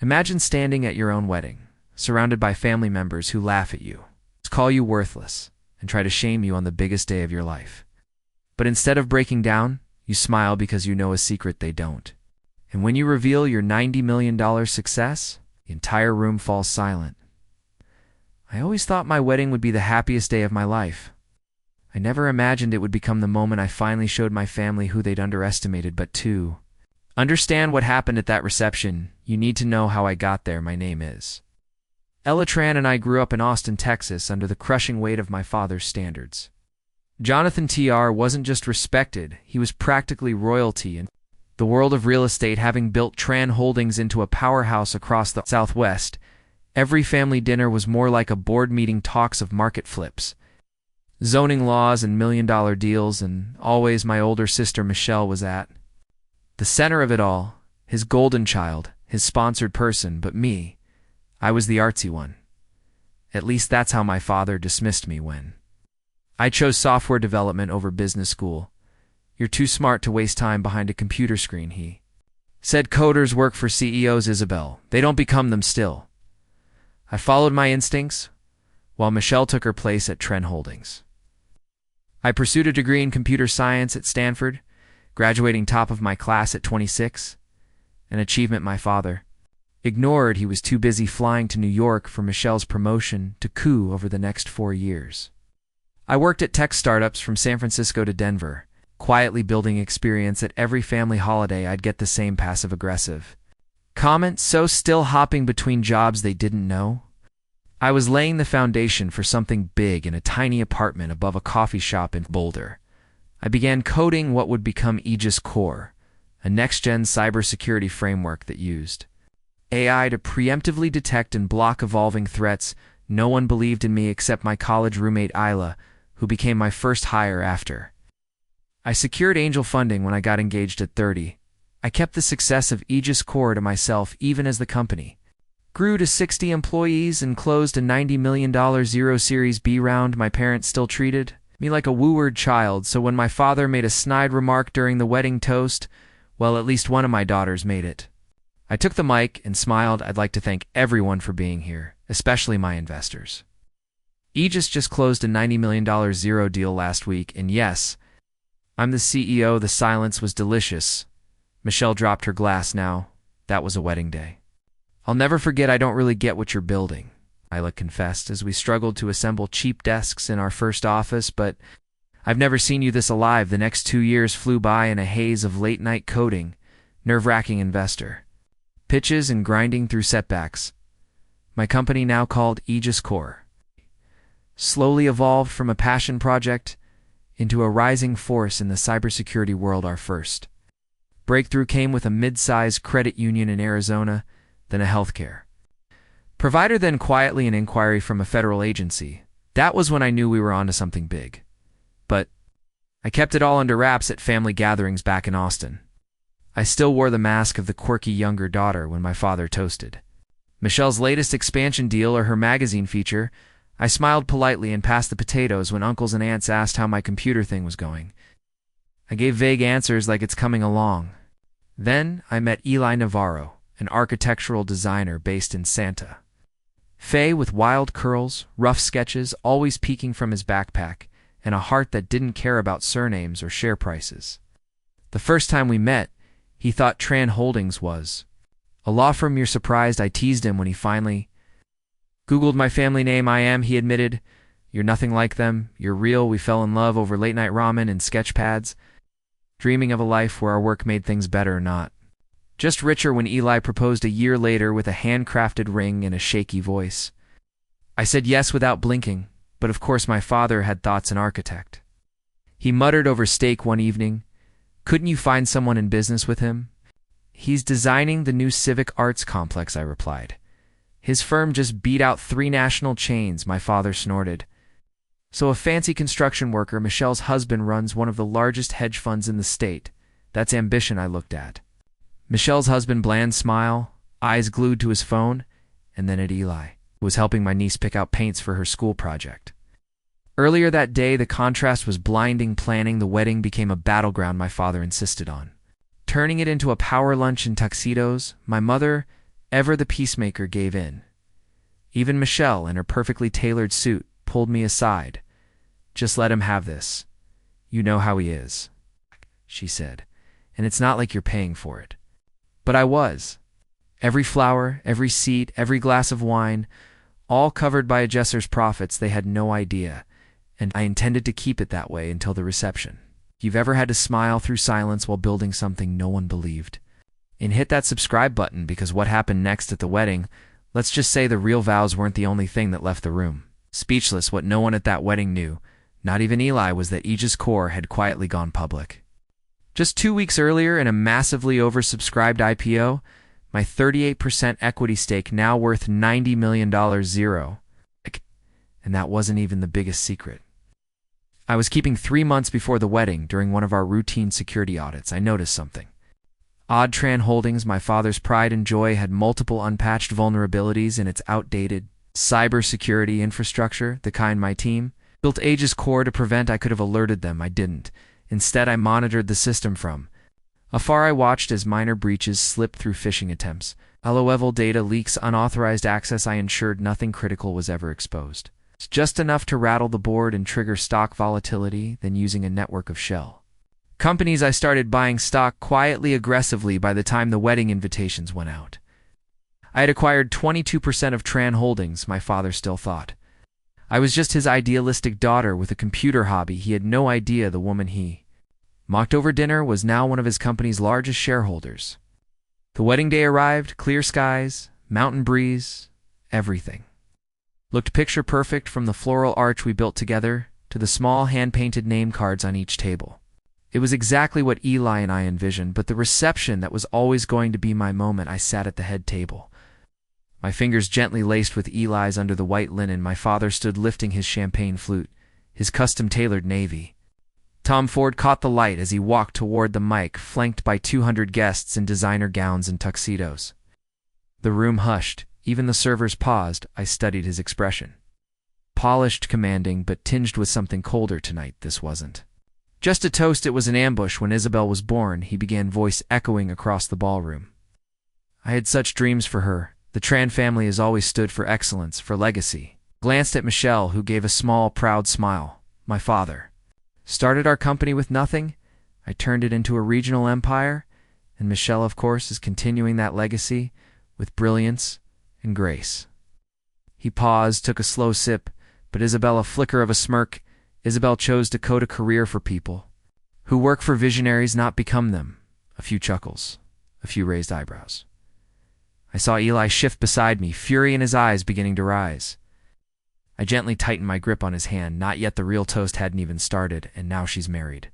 Imagine standing at your own wedding, surrounded by family members who laugh at you, call you worthless, and try to shame you on the biggest day of your life. But instead of breaking down, you smile because you know a secret they don't. And when you reveal your $90 million success, the entire room falls silent. I always thought my wedding would be the happiest day of my life. I never imagined it would become the moment I finally showed my family who they'd underestimated. But to understand what happened at that reception, you need to know how I got there. My name is Ella Tran, and I grew up in Austin, Texas, under the crushing weight of my father's standards. Jonathan T.R. wasn't just respected, he was practically royalty in the world of real estate, having built Tran Holdings into a powerhouse across the Southwest. Every family dinner was more like a board meeting, talks of market flips, zoning laws, and million-dollar deals, and always my older sister Michelle was at the center of it all, his golden child, his sponsored person. But me, I was the artsy one. At least that's how my father dismissed me when I chose software development over business school. You're too smart to waste time behind a computer screen, he said. Coders work for CEOs, Isabel. They don't become them still. I followed my instincts, while Michelle took her place at Tran Holdings. I pursued a degree in computer science at Stanford, graduating top of my class at 26, an achievement my father ignored. He was too busy flying to New York for Michelle's promotion to coup over the next 4 years. I worked at tech startups from San Francisco to Denver, quietly building experience. At every family holiday I'd get the same passive-aggressive comment, so still hopping between jobs they didn't know. I was laying the foundation for something big in a tiny apartment above a coffee shop in Boulder. I began coding what would become Aegis Core, a next-gen cybersecurity framework that used AI to preemptively detect and block evolving threats. No one believed in me except my college roommate Isla, who became my first hire after I secured angel funding when I got engaged at 30. I kept the success of Aegis Core to myself even as the company grew to 60 employees and closed a $90 million Zero Series B round. My parents still treated me like a woo-word child, so when my father made a snide remark during the wedding toast, well, at least one of my daughters made it. I took the mic and smiled. I'd like to thank everyone for being here, especially my investors. Aegis just closed a $90 million Zero deal last week, and yes, I'm the CEO. The silence was delicious. Michelle dropped her glass. Now, that was a wedding day. I'll never forget. I don't really get what you're building, Isla confessed as we struggled to assemble cheap desks in our first office, but I've never seen you this alive. The next 2 years flew by in a haze of late-night coding, nerve-wracking investor pitches, and grinding through setbacks. My company, now called Aegis Core, slowly evolved from a passion project into a rising force in the cybersecurity world. Our first breakthrough came with a mid-sized credit union in Arizona, then a healthcare provider, then quietly an inquiry from a federal agency. That was when I knew we were onto something big. But I kept it all under wraps at family gatherings back in Austin. I still wore the mask of the quirky younger daughter when my father toasted Michelle's latest expansion deal or her magazine feature. I smiled politely and passed the potatoes when uncles and aunts asked how my computer thing was going. I gave vague answers like it's coming along. Then I met Eli Navarro, an architectural designer based in Santa Fe with wild curls, rough sketches always peeking from his backpack, and a heart that didn't care about surnames or share prices. The first time we met, he thought Tran Holdings was a law firm. You're surprised? I teased him when he finally Googled my family name. I am, he admitted. You're nothing like them. You're real. We fell in love over late-night ramen and sketch pads, dreaming of a life where our work made things better, not just richer. When Eli proposed a year later with a handcrafted ring and a shaky voice, I said yes without blinking, but of course my father had thoughts. An architect, he muttered over steak one evening. Couldn't you find someone in business with him? He's designing the new civic arts complex, I replied. His firm just beat out 3 national chains, my father snorted. So a fancy construction worker. Michelle's husband runs one of the largest hedge funds in the state. That's ambition. I looked at Michelle's husband, bland smile, eyes glued to his phone, and then at Eli, who was helping my niece pick out paints for her school project. Earlier that day, the contrast was blinding. Planning the wedding became a battleground. My father insisted on turning it into a power lunch in tuxedos. My mother Ever the peacemaker gave in. Even Michelle, in her perfectly tailored suit, pulled me aside. "Just let him have this. You know how he is," she said, "and it's not like you're paying for it." But I was. Every flower, every seat, every glass of wine, all covered by a jesser's profits, they had no idea, and I intended to keep it that way until the reception. If you've ever had to smile through silence while building something no one believed, and hit that subscribe button, because what happened next at the wedding, let's just say the real vows weren't the only thing that left the room. Speechless, what no one at that wedding knew, not even Eli, was that Aegis Core had quietly gone public. Just 2 weeks earlier, in a massively oversubscribed IPO, my 38% equity stake now worth $90 million zero. And that wasn't even the biggest secret. I was keeping 3 months before the wedding. During one of our routine security audits, I noticed something. Tran Holdings, my father's pride and joy, had multiple unpatched vulnerabilities in its outdated cybersecurity infrastructure, the kind my team built Aegis Core to prevent. I could have alerted them. I didn't. Instead, I monitored the system from afar. I watched as minor breaches slipped through phishing attempts, low-level data leaks, unauthorized access. I ensured nothing critical was ever exposed. It's just enough to rattle the board and trigger stock volatility, then using a network of shell companies, I started buying stock quietly, aggressively. By the time the wedding invitations went out, I had acquired 22% of Tran Holdings. My father still thought I was just his idealistic daughter with a computer hobby. He had no idea the woman he mocked over dinner was now one of his company's largest shareholders. The wedding day arrived, clear skies, mountain breeze, everything looked picture perfect, from the floral arch we built together to the small hand-painted name cards on each table. It was exactly what Eli and I envisioned, but the reception that was always going to be my moment. I sat at the head table, my fingers gently laced with Eli's under the white linen. My father stood lifting his champagne flute, his custom-tailored navy. Tom Ford caught the light as he walked toward the mic, flanked by 200 guests in designer gowns and tuxedos. The room hushed. Even the servers paused. I studied his expression. Polished, commanding, but tinged with something colder tonight. This wasn't just a toast, it was an ambush. When Isabel was born, he began, voice echoing across the ballroom. I had such dreams for her. The Tran family has always stood for excellence, for legacy. Glanced at Michelle, who gave a small, proud smile. My father started our company with nothing. I turned it into a regional empire, and Michelle, of course, is continuing that legacy with brilliance and grace. He paused, took a slow sip, but Isabel, a flicker of a smirk. Isabel chose to code a career for people who work for visionaries, not become them. A few chuckles, a few raised eyebrows. I saw Eli shift beside me, fury in his eyes beginning to rise. I gently tightened my grip on his hand. Not yet, the real toast hadn't even started, and now she's married.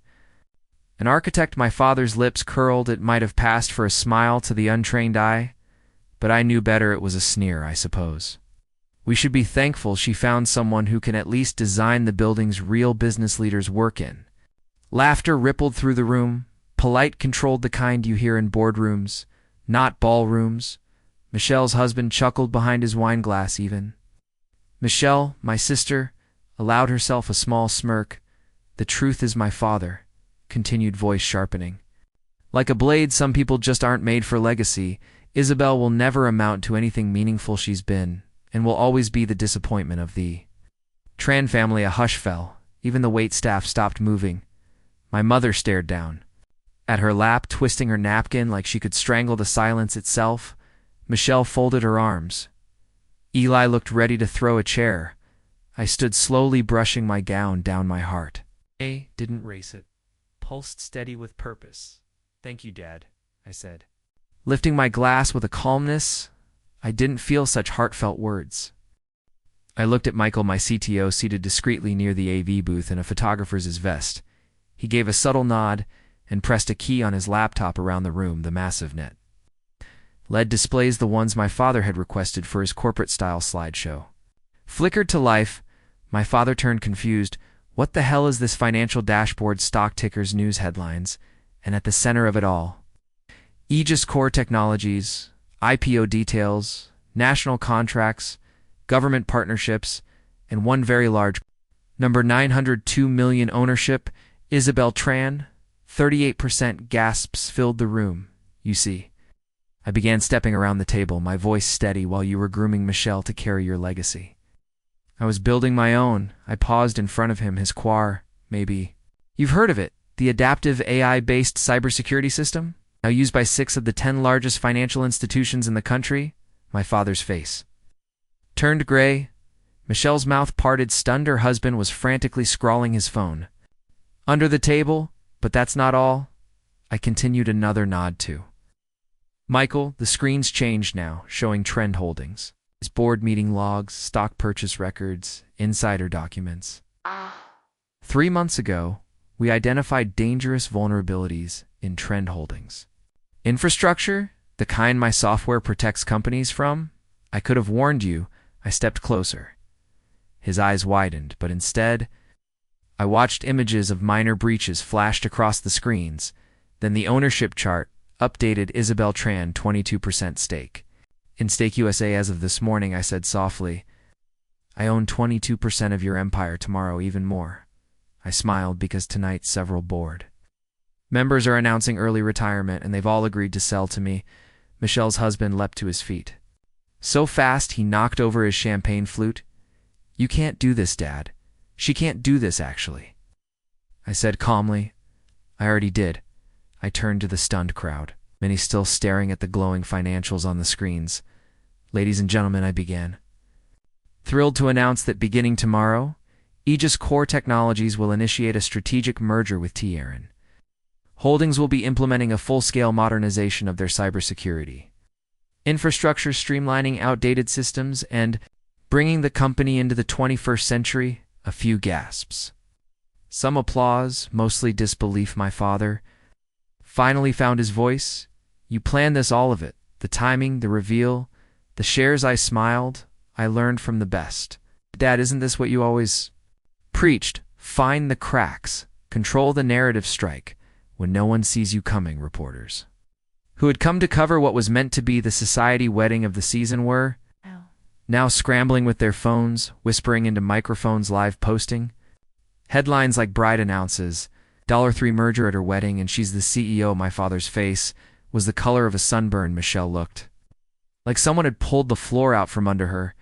An architect, my father's lips curled. It might have passed for a smile to the untrained eye, but I knew better. It was a sneer, I suppose. We should be thankful she found someone who can at least design the buildings real business leaders work in. Laughter rippled through the room, polite, controlled, the kind you hear in boardrooms, not ballrooms. Michelle's husband chuckled behind his wine glass even. Michelle, my sister, allowed herself a small smirk. The truth is, my father, continued, voice sharpening. Like a blade, some people just aren't made for legacy. Isabel will never amount to anything meaningful. She's been, and will always be, the disappointment of the Tran family. A hush fell. Even the waitstaff stopped moving. My mother stared down at her lap, twisting her napkin like she could strangle the silence itself. Michelle folded her arms. Eli looked ready to throw a chair. I stood slowly, brushing my gown down my heart. I didn't race it. Pulsed steady with purpose. Thank you, Dad, I said, lifting my glass with a calmness I didn't feel such heartfelt words. I looked at Michael, my CTO, seated discreetly near the AV booth in a photographer's vest. He gave a subtle nod and pressed a key on his laptop. Around the room, the massive net LED displays, the ones my father had requested for his corporate-style slideshow, flickered to life. My father turned confused. What the hell is this? Financial dashboard, stock tickers, news headlines, and at the center of it all, Aegis Core Technologies, IPO details, national contracts, government partnerships, and one very large number, 902 million ownership. Isabel Tran, 38%. Gasps filled the room. You see, I began stepping around the table, my voice steady, while you were grooming Michelle to carry your legacy. I was building my own. I paused in front of him, his quar, maybe. You've heard of it, the adaptive AI-based cybersecurity system, now used by 6 of the 10 largest financial institutions in the country? My father's face turned gray. Michelle's mouth parted, stunned. Her husband was frantically scrawling his phone. Under the table, but that's not all. I continued, another nod too. Michael, the screen's changed now, showing trend holdings. His board meeting logs, stock purchase records, insider documents. 3 months ago, we identified dangerous vulnerabilities in trend holdings. Infrastructure, the kind my software protects companies from? I could have warned you. I stepped closer. His eyes widened, but instead, I watched images of minor breaches flashed across the screens, then the ownership chart updated. Isabel Tran, 22% stake. In Stake USA as of this morning, I said softly. I own 22% of your empire, tomorrow even more. I smiled because tonight several board members are announcing early retirement and they've all agreed to sell to me. Michelle's husband leapt to his feet. So fast he knocked over his champagne flute. You can't do this, Dad. She can't do this, actually. I said calmly. I already did. I turned to the stunned crowd, many still staring at the glowing financials on the screens. Ladies and gentlemen, I began. Thrilled to announce that beginning tomorrow, Aegis Core Technologies will initiate a strategic merger with T-Aaron. Holdings will be implementing a full-scale modernization of their cybersecurity infrastructure, streamlining outdated systems, and bringing the company into the 21st century. A few gasps. Some applause, mostly disbelief. My father finally found his voice. You planned this, all of it. The timing, the reveal, the shares. I smiled. I learned from the best. Dad, isn't this what you always preached? Find the cracks. Control the narrative. Strike when no one sees you coming. Reporters who had come to cover what was meant to be the society wedding of the season were now scrambling with their phones, whispering into microphones, live posting. Headlines like bride announces $3 merger at her wedding and she's the CEO. My father's face was the color of a sunburn. Michelle looked like someone had pulled the floor out from under her.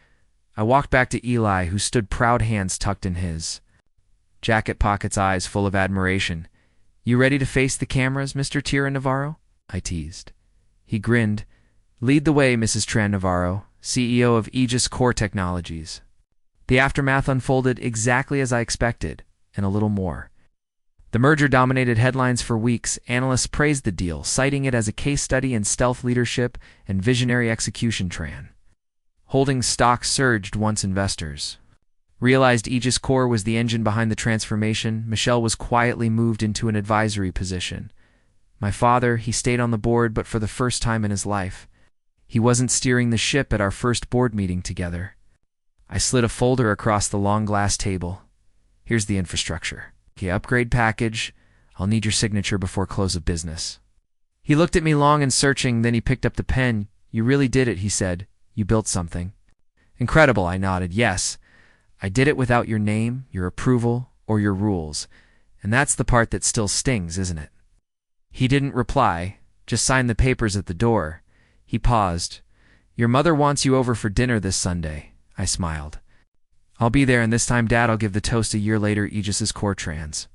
I walked back to Eli, who stood, proud hands tucked in his jacket pockets, eyes full of admiration. You ready to face the cameras, Mr. Tira Navarro? I teased. He grinned. Lead the way, Mrs. Tran Navarro, CEO of Aegis Core Technologies. The aftermath unfolded exactly as I expected, and a little more. The merger dominated headlines for weeks. Analysts praised the deal, citing it as a case study in stealth leadership and visionary execution. Tran Holdings stock surged once investors realized Aegis Core was the engine behind the transformation. Michelle was quietly moved into an advisory position. My father, he stayed on the board, but for the first time in his life, he wasn't steering the ship. At our first board meeting together, I slid a folder across the long glass table. Here's the infrastructure. Okay, upgrade package. I'll need your signature before close of business. He looked at me long and searching, then he picked up the pen. You really did it, he said. You built something incredible. I nodded. Yes, I did it without your name, your approval, or your rules. And that's the part that still stings, isn't it? He didn't reply, just signed the papers at the door. He paused. Your mother wants you over for dinner this Sunday. I smiled. I'll be there, and this time, Dad, I'll give the toast. A year later, Aegis Core Trans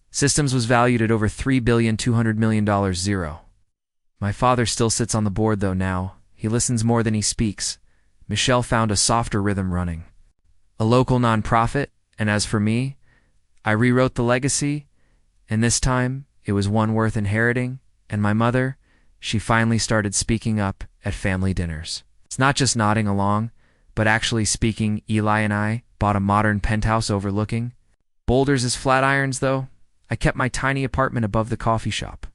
Systems was valued at over $3,200,000,000. Zero. My father still sits on the board, though now. He listens more than he speaks. Michelle found a softer rhythm running a local nonprofit, and as for me, I rewrote the legacy, and this time it was one worth inheriting. And my mother, she finally started speaking up at family dinners. It's not just nodding along, but actually speaking. Eli and I bought a modern penthouse overlooking boulders as Flatirons, though. I kept my tiny apartment above the coffee shop,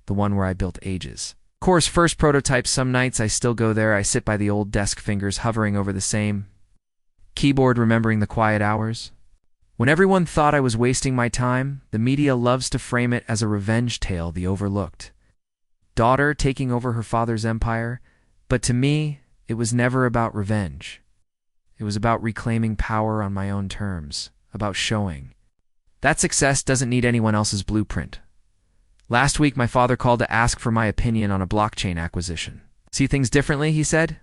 the one where I built Aegis Core's first prototype. Some nights I still go there. I sit by the old desk, fingers hovering over the same keyboard, remembering the quiet hours. When everyone thought I was wasting my time, the media loves to frame it as a revenge tale, the overlooked daughter taking over her father's empire. But to me, it was never about revenge. It was about reclaiming power on my own terms, about showing that success doesn't need anyone else's blueprint. Last week, my father called to ask for my opinion on a blockchain acquisition. See things differently, he said.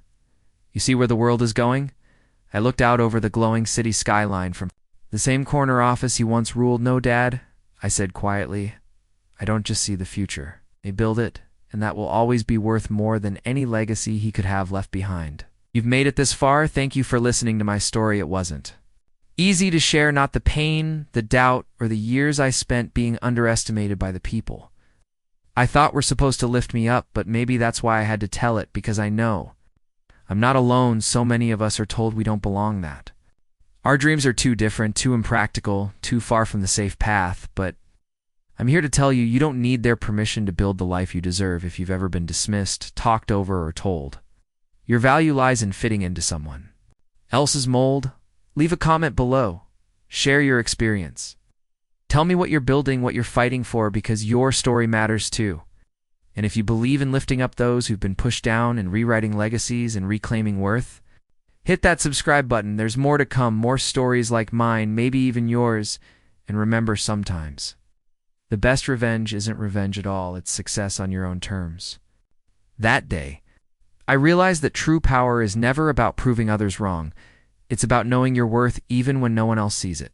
You see where the world is going? I looked out over the glowing city skyline from the same corner office you once ruled. No, Dad, I said quietly. I don't just see the future. They build it, and that will always be worth more than any legacy he could have left behind. You've made it this far. Thank you for listening to my story. It wasn't easy to share, not the pain, the doubt, or the years I spent being underestimated by the people I thought were supposed to lift me up, but maybe that's why I had to tell it, because I know I'm not alone. So many of us are told we don't belong, that our dreams are too different, too impractical, too far from the safe path, but I'm here to tell you, you don't need their permission to build the life you deserve. If you've ever been dismissed, talked over, or told your value lies in fitting into someone else's mold, leave a comment below. Share your experience. Tell me what you're building, what you're fighting for, because your story matters too. And if you believe in lifting up those who've been pushed down and rewriting legacies and reclaiming worth, hit that subscribe button. There's more to come, more stories like mine, maybe even yours. And remember, sometimes the best revenge isn't revenge at all, it's success on your own terms. That day, I realized that true power is never about proving others wrong. It's about knowing your worth even when no one else sees it.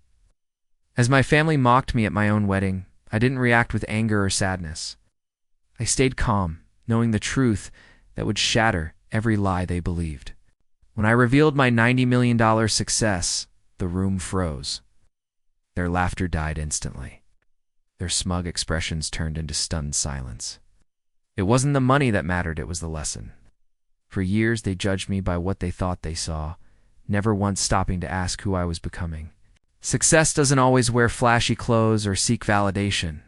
As my family mocked me at my own wedding, I didn't react with anger or sadness. I stayed calm, knowing the truth that would shatter every lie they believed. When I revealed my $90 million success, the room froze. Their laughter died instantly. Their smug expressions turned into stunned silence. It wasn't the money that mattered, it was the lesson. For years they judged me by what they thought they saw, never once stopping to ask who I was becoming. Success doesn't always wear flashy clothes or seek validation.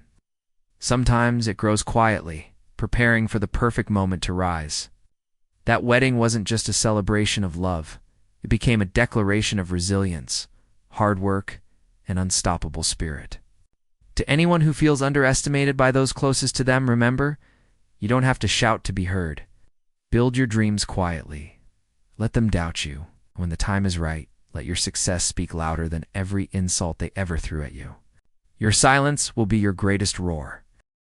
Sometimes it grows quietly, preparing for the perfect moment to rise. That wedding wasn't just a celebration of love. It became a declaration of resilience, hard work, and unstoppable spirit. To anyone who feels underestimated by those closest to them, remember, you don't have to shout to be heard. Build your dreams quietly. Let them doubt you. When the time is right, let your success speak louder than every insult they ever threw at you. Your silence will be your greatest roar.